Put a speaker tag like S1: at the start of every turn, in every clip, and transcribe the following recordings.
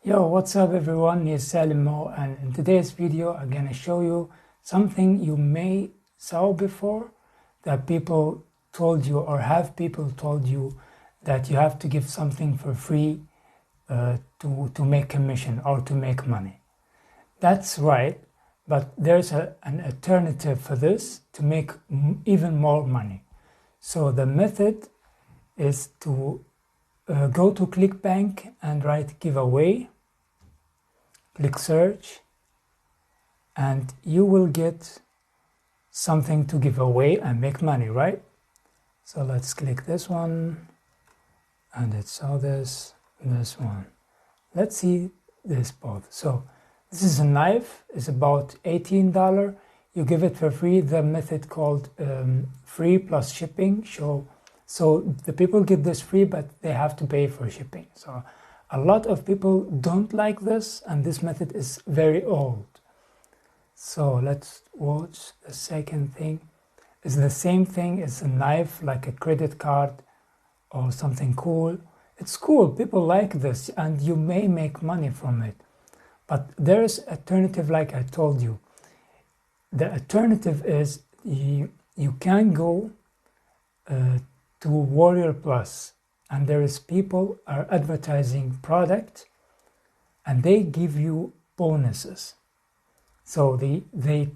S1: Yo, what's up everyone, here's Salimo, and in today's video I'm gonna show you something you may saw before, that people told you, or have people told you, that you have to give something for free to make commission or to make money. That's right, but there's an alternative for this to make even more money. So the method is to go to Clickbank and write giveaway, click search, and you will get something to give away and make money, right? So let's click this one, and it's all this one. Let's see this both. So this is a knife, it's about $18. You give it for free, the method called free plus shipping. So the people get this free, but they have to pay for shipping. So a lot of people don't like this, and this method is very old. So let's watch the second thing. It's the same thing as a knife, like a credit card or something cool. It's cool, people like this, and you may make money from it. But there is alternative, like I told you. The alternative is you can go to Warrior Plus, and there is people are advertising product and they give you bonuses. So they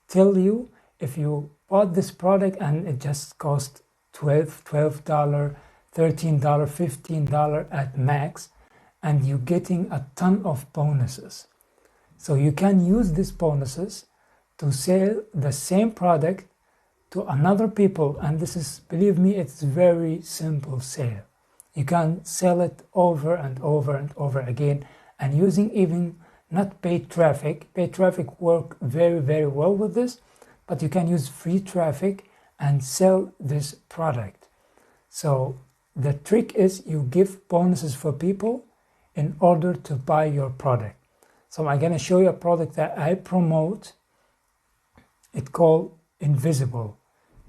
S1: tell you, if you bought this product and it just cost $12, $13, $15 at max, and you're getting a ton of bonuses. So you can use these bonuses to sell the same product to another people, and this is, believe me, it's very simple sale. You can sell it over and over and over again, and using even not paid traffic. Paid traffic work very, very well with this, but you can use free traffic and sell this product. So the trick is you give bonuses for people in order to buy your product. So I'm gonna show you a product that I promote. It's called Invisible.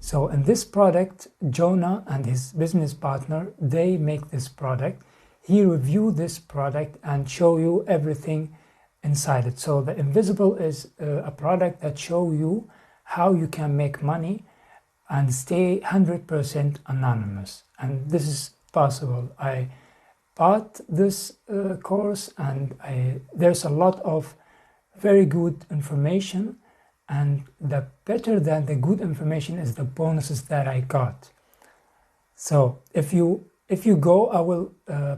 S1: So in this product, Jonah and his business partner, they make this product. He review this product and show you everything inside it. So the Invisible is a product that show you how you can make money and stay 100% anonymous. And this is possible. I bought this course, and there's a lot of very good information. And the better than the good information is the bonuses that I got. So if you go, I will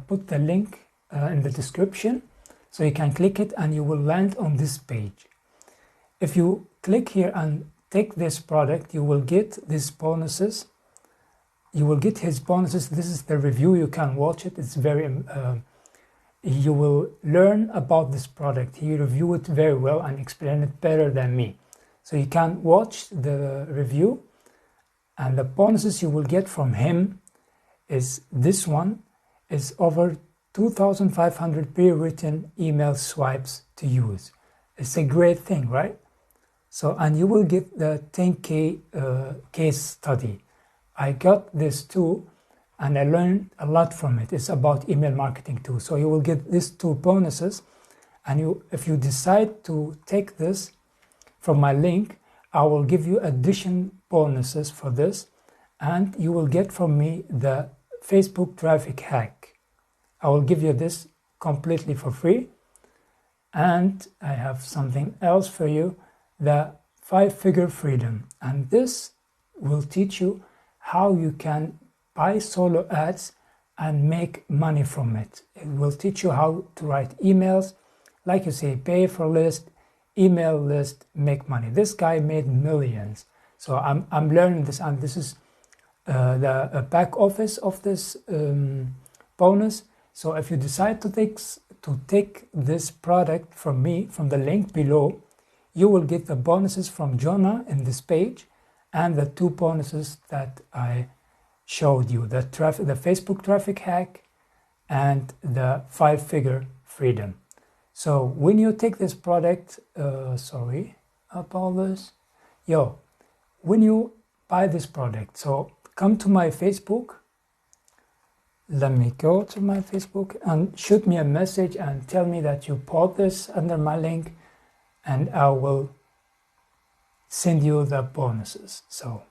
S1: put the link in the description, so you can click it and you will land on this page. If you click here and take this product, you will get these bonuses. You will get his bonuses. This is the review. You can watch it. It's very you will learn about this product. He reviewed it very well and explained it better than me. So you can watch the review, and the bonuses you will get from him is this one is over 2,500 pre-written email swipes to use. It's a great thing, right? So, and you will get the 10K case study. I got this too, and I learned a lot from it. It's about email marketing too. So you will get these two bonuses, and if you decide to take this from my link, I will give you addition bonuses for this, and you will get from me the Facebook traffic hack. I will give you this completely for free, and I have something else for you, the 5-figure freedom, and this will teach you how you can buy solo ads and make money from it. It will teach you how to write emails, like you say, pay for list, email list, make money. This guy made millions. So I'm learning this, and this is the back office of this bonus. So if you decide to take this product from me, from the link below, you will get the bonuses from Jonah in this page, and the two bonuses that I showed you, the Facebook traffic hack and the 5-figure freedom. So when you take this product, sorry about this. When you buy this product, so come to my Facebook, let me go to my Facebook and shoot me a message and tell me that you bought this under my link, and I will send you the bonuses. So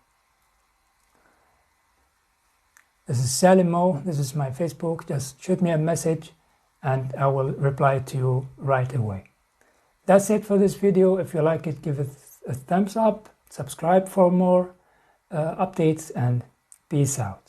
S1: this is Sally Mo. This is my Facebook. Just shoot me a message and I will reply to you right away. That's it for this video. If you like it, give it a thumbs up, subscribe for more updates, and peace out.